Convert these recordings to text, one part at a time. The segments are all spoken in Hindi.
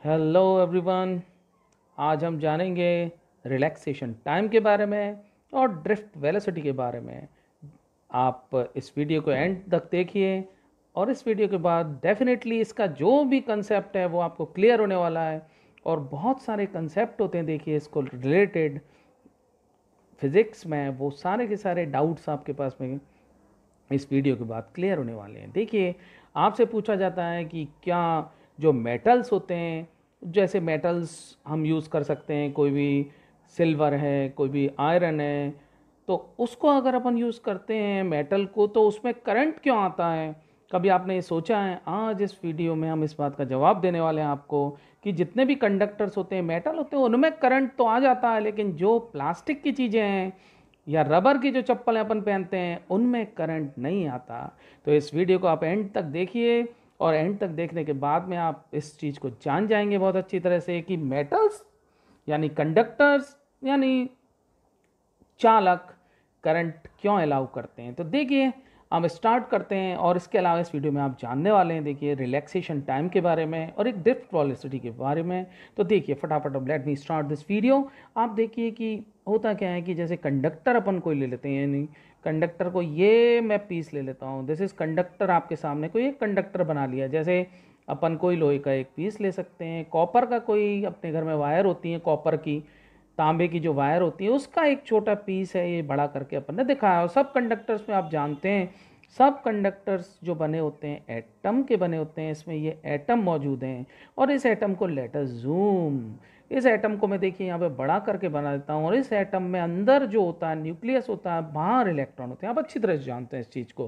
Hello everyone. आज हम जानेंगे रिलैक्सेशन टाइम के बारे में और ड्रिफ्ट वेलोसिटी के बारे में। आप इस वीडियो को एंड तक देखिए और इस वीडियो के बाद डेफिनेटली इसका जो भी कंसेप्ट है वो आपको क्लियर होने वाला है। और बहुत सारे कंसेप्ट होते हैं, देखिए इसको रिलेटेड फिज़िक्स में, वो सारे के सारे डाउट्स आपके पास में इस वीडियो के बाद क्लियर होने वाले हैं। देखिए, आपसे पूछा जाता है कि क्या जो मेटल्स होते हैं, जैसे मेटल्स हम यूज़ कर सकते हैं, कोई भी सिल्वर है, कोई भी आयरन है, तो उसको अगर अपन यूज़ करते हैं मेटल को, तो उसमें करंट क्यों आता है? कभी आपने ये सोचा है? आज इस वीडियो में हम इस बात का जवाब देने वाले हैं आपको कि जितने भी कंडक्टर्स होते हैं, मेटल होते हैं, उनमें करंट तो आ जाता है, लेकिन जो प्लास्टिक की चीज़ें हैं या रबर की जो चप्पल अपन पहनते हैं उनमें करंट नहीं आता। तो इस वीडियो को आप एंड तक देखिए और एंड तक देखने के बाद में आप इस चीज़ को जान जाएंगे बहुत अच्छी तरह से कि मेटल्स यानी कंडक्टर्स यानी चालक करंट क्यों अलाउ करते हैं। तो देखिए, हम स्टार्ट करते हैं और इसके अलावा इस वीडियो में आप जानने वाले हैं, देखिए, रिलैक्सेशन टाइम के बारे में और एक ड्रिफ्ट वेलोसिटी के बारे में। तो देखिए फटाफट, अब let me start this video. आप देखिए कि होता क्या है कि जैसे कंडक्टर अपन कोई ले लेते हैं, यानी कंडक्टर को, ये मैं पीस ले लेता हूँ, दिस इज कंडक्टर। आपके सामने कोई एक कंडक्टर बना लिया, जैसे अपन कोई लोहे का एक पीस ले सकते हैं, कॉपर का, कोई अपने घर में वायर होती है कॉपर की, तांबे की जो वायर होती है उसका एक छोटा पीस है, ये बड़ा करके अपन ने दिखाया। और सब कंडक्टर्स में आप जानते हैं, सब कंडक्टर्स जो बने होते हैं एटम के बने होते हैं, इसमें ये एटम मौजूद हैं। और इस एटम को लेट अस जूम, इस एटम को मैं देखिए यहाँ पे बड़ा करके बना देता हूँ। और इस एटम में अंदर जो होता है न्यूक्लियस होता है, बाहर इलेक्ट्रॉन होते हैं। आप अच्छी तरह से जानते हैं इस चीज़ को।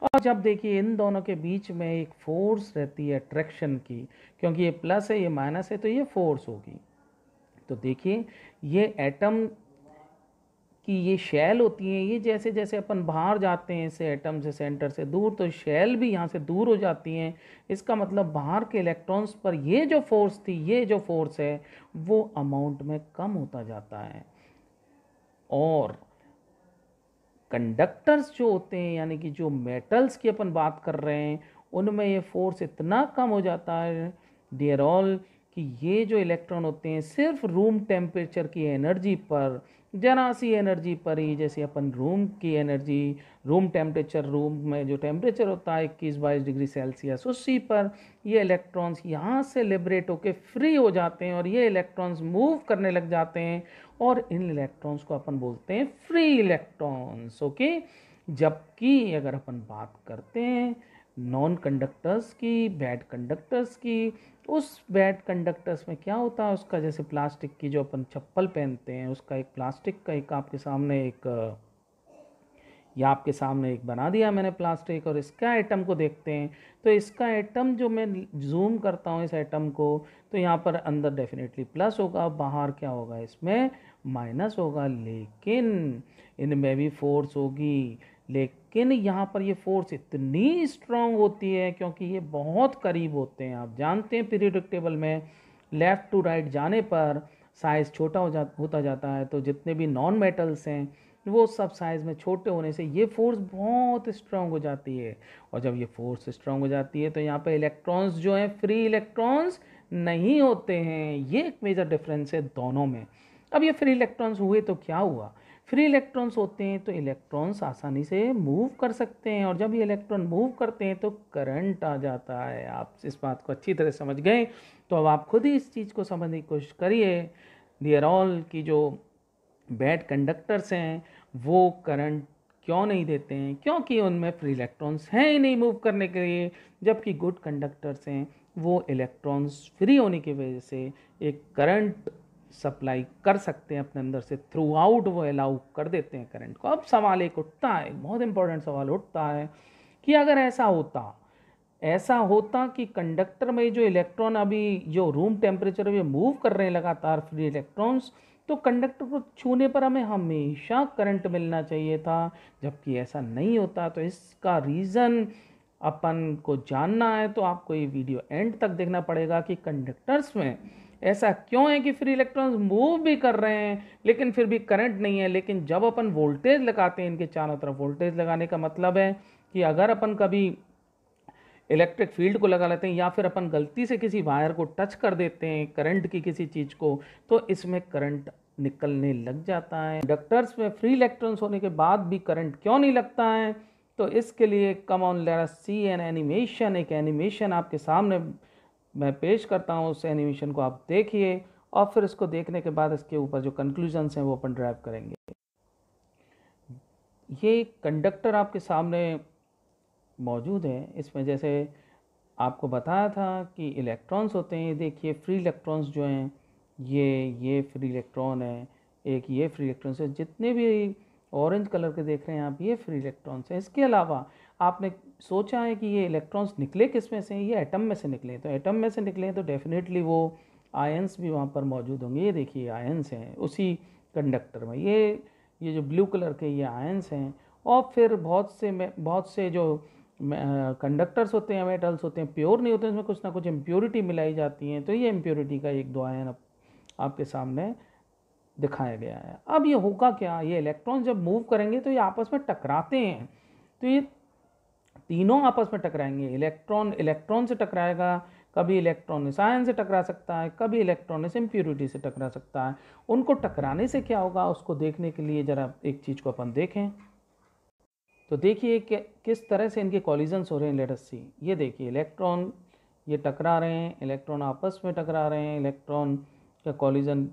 और जब देखिए इन दोनों के बीच में एक फोर्स रहती है अट्रैक्शन की, क्योंकि ये प्लस है ये माइनस है, तो ये फोर्स होगी। तो देखिए, ये एटम की ये शेल होती है, ये जैसे जैसे अपन बाहर जाते हैं इसे एटम से, सेंटर से दूर, तो शेल भी यहाँ से दूर हो जाती हैं। इसका मतलब बाहर के इलेक्ट्रॉन्स पर ये जो फोर्स थी, ये जो फोर्स है, वो अमाउंट में कम होता जाता है। और कंडक्टर्स जो होते हैं, यानी कि जो मेटल्स की अपन बात कर रहे हैं, उनमें ये फोर्स इतना कम हो जाता है डियर ऑल, कि ये जो इलेक्ट्रॉन होते हैं सिर्फ रूम टेम्परेचर की एनर्जी पर, जरा सी एनर्जी पर ही, जैसे अपन रूम की एनर्जी, रूम टेम्परेचर, रूम में जो टेम्परेचर होता है 21-22 डिग्री सेल्सियस, उसी पर ये इलेक्ट्रॉन्स यहाँ से लिबरेट होकर फ्री हो जाते हैं और ये इलेक्ट्रॉन्स मूव करने लग जाते हैं। और इन इलेक्ट्रॉन्स को अपन बोलते हैं फ्री इलेक्ट्रॉन्स, ओके। जबकि अगर अपन बात करते हैं नॉन कंडक्टर्स की, बैड कंडक्टर्स की, उस बैड कंडक्टर्स में क्या होता है, उसका जैसे प्लास्टिक की जो अपन चप्पल पहनते हैं, उसका एक प्लास्टिक का एक आपके सामने एक, या आपके सामने एक बना दिया मैंने प्लास्टिक, और इसका एटम को देखते हैं, तो इसका एटम जो मैं जूम करता हूँ इस एटम को, तो यहाँ पर अंदर डेफिनेटली प्लस होगा, बाहर क्या होगा, इसमें माइनस होगा, लेकिन इनमें भी फोर्स होगी। लेकिन यहाँ पर ये फोर्स इतनी स्ट्रांग होती है क्योंकि ये बहुत करीब होते हैं। आप जानते हैं पीरियोडिक टेबल में लेफ़्ट टू राइट जाने पर साइज़ छोटा होता जाता है, तो जितने भी नॉन मेटल्स हैं वो सब साइज़ में छोटे होने से ये फोर्स बहुत स्ट्रांग हो जाती है। और जब ये फोर्स स्ट्रांग हो जाती है तो यहाँ पे इलेक्ट्रॉन्स जो हैं फ्री इलेक्ट्रॉन्स नहीं होते हैं। ये एक मेजर डिफरेंस है दोनों में। अब ये फ्री इलेक्ट्रॉन्स हुए तो क्या हुआ, फ्री इलेक्ट्रॉन्स होते हैं तो इलेक्ट्रॉन्स आसानी से मूव कर सकते हैं, और जब ये इलेक्ट्रॉन मूव करते हैं तो करंट आ जाता है। आप इस बात को अच्छी तरह समझ गए, तो अब आप खुद ही इस चीज़ को समझने की कोशिश करिए डियर ऑल, की जो बैड कंडक्टर्स हैं वो करंट क्यों नहीं देते हैं, क्योंकि उनमें फ्री इलेक्ट्रॉन्स हैं ही नहीं मूव करने के लिए। जबकि गुड कंडक्टर्स हैं, वो इलेक्ट्रॉन्स फ्री होने की वजह से एक करंट सप्लाई कर सकते हैं अपने अंदर से, थ्रू आउट वो अलाउ कर देते हैं करंट को। अब सवाल एक उठता है, बहुत इंपॉर्टेंट सवाल उठता है कि अगर ऐसा होता कि कंडक्टर में जो इलेक्ट्रॉन अभी जो रूम टेम्परेचर में मूव कर रहे हैं लगातार फ्री इलेक्ट्रॉन्स, तो कंडक्टर को छूने पर हमें हमेशा करंट मिलना चाहिए था। जबकि ऐसा नहीं होता, तो इसका रीज़न अपन को जानना है तो आपको ये वीडियो एंड तक देखना पड़ेगा कि कंडक्टर्स में ऐसा क्यों है कि फ्री इलेक्ट्रॉन्स मूव भी कर रहे हैं लेकिन फिर भी करंट नहीं है। लेकिन जब अपन वोल्टेज लगाते हैं इनके चारों तरफ, वोल्टेज लगाने का मतलब है कि अगर अपन कभी इलेक्ट्रिक फील्ड को लगा लेते हैं, या फिर अपन गलती से किसी वायर को टच कर देते हैं करंट की किसी चीज़ को, तो इसमें करंट निकलने लग जाता है। कंडक्टर्स में फ्री इलेक्ट्रॉन्स होने के बाद भी करंट क्यों नहीं लगता है, तो इसके लिए come on let us see an animation. एक एनिमेशन आपके सामने मैं पेश करता हूँ, उस एनिमेशन को आप देखिए और फिर इसको देखने के बाद इसके ऊपर जो कंक्लूजन्स हैं वो अपन ड्राइव करेंगे। ये कंडक्टर आपके सामने मौजूद है। इसमें जैसे आपको बताया था कि इलेक्ट्रॉन्स होते हैं, देखिए फ्री इलेक्ट्रॉन्स जो हैं ये फ्री इलेक्ट्रॉन है, एक ये फ्री इलेक्ट्रॉन्स है, जितने भी ऑरेंज कलर के देख रहे हैं आप ये फ्री इलेक्ट्रॉन्स हैं। इसके अलावा आपने सोचा है कि ये इलेक्ट्रॉन्स निकले किस में से, ये एटम में से निकले, तो एटम में से निकले तो डेफिनेटली वो आयंस भी वहाँ पर मौजूद होंगे। ये देखिए आयंस हैं उसी कंडक्टर में, ये जो ब्लू कलर के ये आयंस हैं। और फिर बहुत से जो कंडक्टर्स होते हैं, मेटल्स होते हैं, प्योर नहीं होते, इसमें कुछ ना कुछ इम्प्योरिटी मिलाई जाती हैं, तो ये इम्प्योरिटी का एक दो आयन आपके सामने दिखाया गया है। अब ये होगा क्या, ये इलेक्ट्रॉन जब मूव करेंगे तो ये आपस में टकराते हैं, तो ये तीनों आपस में टकराएंगे। इलेक्ट्रॉन से टकराएगा, कभी इलेक्ट्रॉन इस आयन से टकरा सकता है, कभी इलेक्ट्रॉन इस इम्प्योरिटी से टकरा सकता है। उनको टकराने से क्या होगा उसको देखने के लिए ज़रा एक चीज़ को अपन देखें। तो देखिए कि किस तरह से इनके कॉलिजन्स हो रहे हैं। लेट अस सी, ये देखिए इलेक्ट्रॉन ये टकरा रहे हैं, इलेक्ट्रॉन आपस में टकरा रहे हैं, इलेक्ट्रॉन का कॉलिजन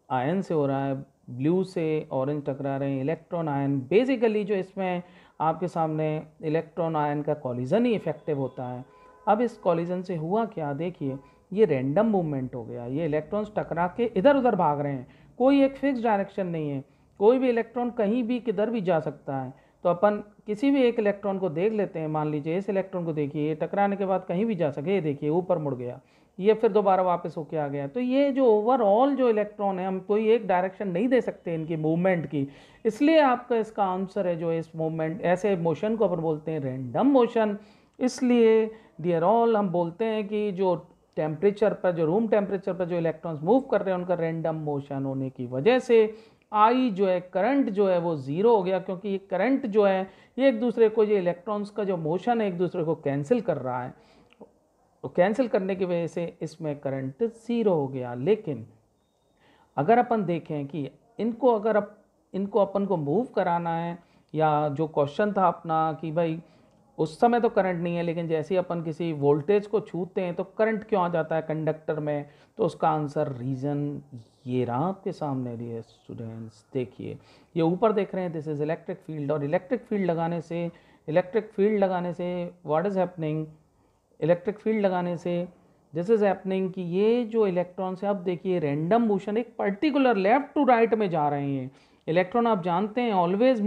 आयन से हो रहा है, ब्लू से ऑरेंज टकरा रहे हैं, इलेक्ट्रॉन आयन। बेसिकली जो इसमें आपके सामने इलेक्ट्रॉन आयन का कॉलिजन ही इफेक्टिव होता है। अब इस कॉलिजन से हुआ क्या, देखिए ये रैंडम मूवमेंट हो गया, ये इलेक्ट्रॉन्स टकरा के इधर उधर भाग रहे हैं, कोई एक फिक्स डायरेक्शन नहीं है, कोई भी इलेक्ट्रॉन कहीं भी किधर भी जा सकता है। तो अपन किसी भी एक इलेक्ट्रॉन को देख लेते हैं, मान लीजिए इस इलेक्ट्रॉन को देखिए, ये टकराने के बाद कहीं भी जा सके, ये देखिए ऊपर मुड़ गया, ये फिर दोबारा वापस होके आ गया। तो ये जो ओवरऑल जो इलेक्ट्रॉन है, हम कोई एक डायरेक्शन नहीं दे सकते इनकी मूवमेंट की, इसलिए आपका इसका आंसर है जो इस मूवमेंट, ऐसे मोशन को अपन बोलते हैं रैंडम मोशन। इसलिए डियर ऑल हम बोलते हैं कि जो टेम्परेचर पर, जो रूम टेम्परेचर पर जो इलेक्ट्रॉन्स मूव कर रहे हैं उनका रैंडम मोशन होने की वजह से आई जो है करंट जो है वो ज़ीरो हो गया, क्योंकि ये करंट जो है ये एक दूसरे को, ये इलेक्ट्रॉन्स का जो मोशन है एक दूसरे को कैंसिल कर रहा है, तो कैंसिल करने की वजह से इसमें करंट ज़ीरो हो गया। लेकिन अगर अपन देखें कि इनको अपन को मूव कराना है, या जो क्वेश्चन था अपना कि भाई उस समय तो करंट नहीं है, लेकिन जैसे ही अपन किसी वोल्टेज को छूते हैं तो करंट क्यों आ जाता है कंडक्टर में, तो उसका आंसर रीज़न ये रहा आपके सामने। डियर स्टूडेंट्स देखिए, ये ऊपर देख रहे हैं दिस इज़ इलेक्ट्रिक फील्ड, और इलेक्ट्रिक फील्ड लगाने से what is happening, electric field लगाने से दिस इज़ हैपनिंग कि ये जो इलेक्ट्रॉन्स है, अब देखिए रैंडम मोशन एक पर्टिकुलर लेफ्ट टू राइट में जा रहे हैं। इलेक्ट्रॉन आप जानते हैं always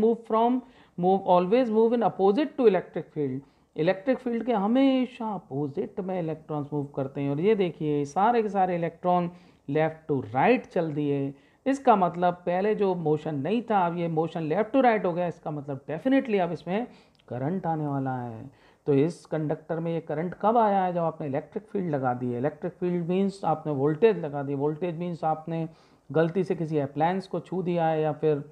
move in opposite to electric field, electric field के हमेशा अपोजिट में इलेक्ट्रॉन्स मूव करते हैं। और ये देखिए सारे के सारे इलेक्ट्रॉन लेफ़्ट टू राइट चल दिए। इसका मतलब पहले जो मोशन नहीं था, अब ये मोशन लेफ़्ट टू राइट हो गया, इसका मतलब डेफिनेटली अब इसमें करंट आने वाला है। तो इस कंडक्टर में ये करंट कब आया है, जब आपने इलेक्ट्रिक फील्ड लगा दी है। इलेक्ट्रिक फील्ड मीन्स आपने वोल्टेज लगा दी, वोल्टेज मीन्स आपने गलती से किसी अप्लायंस को छू दिया है, या फिर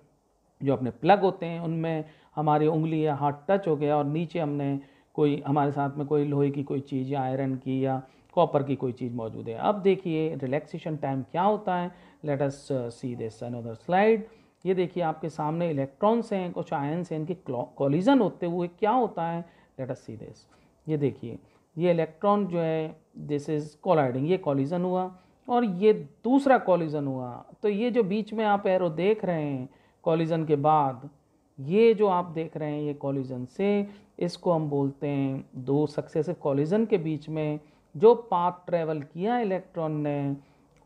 जो अपने प्लग होते हैं उनमें हमारी उंगली या हाथ टच हो गया और नीचे हमने कोई, हमारे साथ में कोई लोहे की कोई चीज़ या आयरन की या कॉपर की कोई चीज़ मौजूद है। अब देखिए रिलैक्सेशन टाइम क्या होता है, late us see this another slide. ये देखिए आपके सामने इलेक्ट्रॉन्स हैं, कुछ आयन्स हैं, इनके कॉलिजन होते हुए क्या होता है, लेट अस सी दिस। ये देखिए ये इलेक्ट्रॉन जो है दिस इज़ कोलाइडिंग, ये कॉलिजन हुआ और ये दूसरा कॉलिजन हुआ। तो ये जो बीच में आप एरो देख रहे हैं कॉलिजन के बाद, ये जो आप देख रहे हैं ये कॉलिजन से, इसको हम बोलते हैं दो सक्सेसिव कॉलिजन के बीच में जो पाथ ट्रेवल किया इलेक्ट्रॉन ने,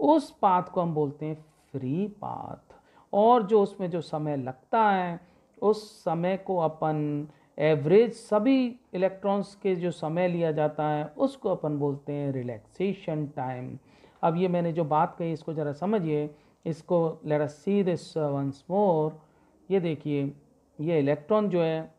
उस पाथ को हम बोलते हैं फ्री पाथ। और जो उसमें जो समय लगता है उस समय को अपन एवरेज, सभी इलेक्ट्रॉन्स के जो समय लिया जाता है उसको अपन बोलते हैं रिलैक्सेशन टाइम। अब ये मैंने जो बात कही इसको ज़रा समझिए, इसको let us see this once more. ये देखिए ये इलेक्ट्रॉन जो है,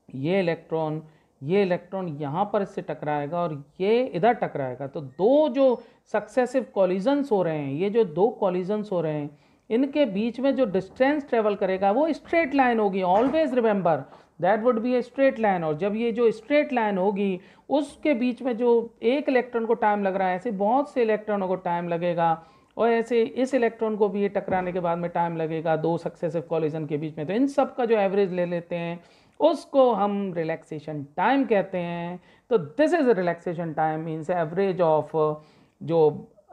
ये इलेक्ट्रॉन यहाँ पर इससे टकराएगा और ये इधर टकराएगा। तो दो जो सक्सेसिव कॉलिजन्स हो रहे हैं, ये जो दो कॉलिजन्स हो रहे हैं, इनके बीच में जो डिस्टेंस ट्रेवल करेगा वो स्ट्रेट लाइन होगी। Always remember that would be a straight line. और जब ये जो स्ट्रेट लाइन होगी उसके बीच में जो एक इलेक्ट्रॉन को टाइम लग रहा है, ऐसे बहुत से इलेक्ट्रॉनों को टाइम लगेगा, और ऐसे इस इलेक्ट्रॉन को भी ये टकराने के बाद में टाइम लगेगा दो सक्सेसिव कॉलिजन के बीच में। तो इन सब का जो एवरेज ले लेते हैं उसको हम रिलैक्सेशन टाइम कहते हैं। तो this is relaxation time means average of जो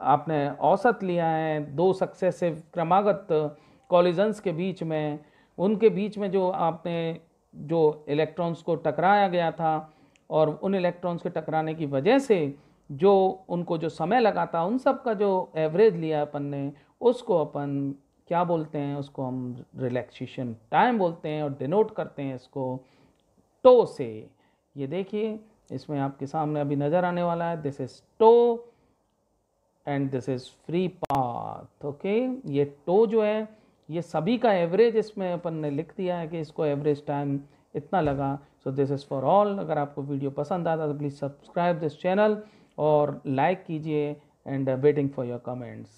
आपने औसत लिया है दो सक्सेसिव क्रमागत कॉलिजन्स के बीच में, उनके बीच में जो आपने जो इलेक्ट्रॉन्स को टकराया गया था और उन इलेक्ट्रॉन्स के टकराने की वजह से जो उनको जो समय लगा था, उन सब का जो एवरेज लिया अपन ने, उसको अपन क्या बोलते हैं, उसको हम रिलैक्सेशन टाइम बोलते हैं और डिनोट करते हैं इसको टो से। ये देखिए इसमें आपके सामने अभी नज़र आने वाला है, this is tau and this is free path. Okay, ये टो जो है ये सभी का एवरेज इसमें अपन ने लिख दिया है कि इसको एवरेज टाइम इतना लगा। So this is for all. अगर आपको वीडियो पसंद आता तो प्लीज़ सब्सक्राइब दिस चैनल और लाइक कीजिए and waiting for your comments.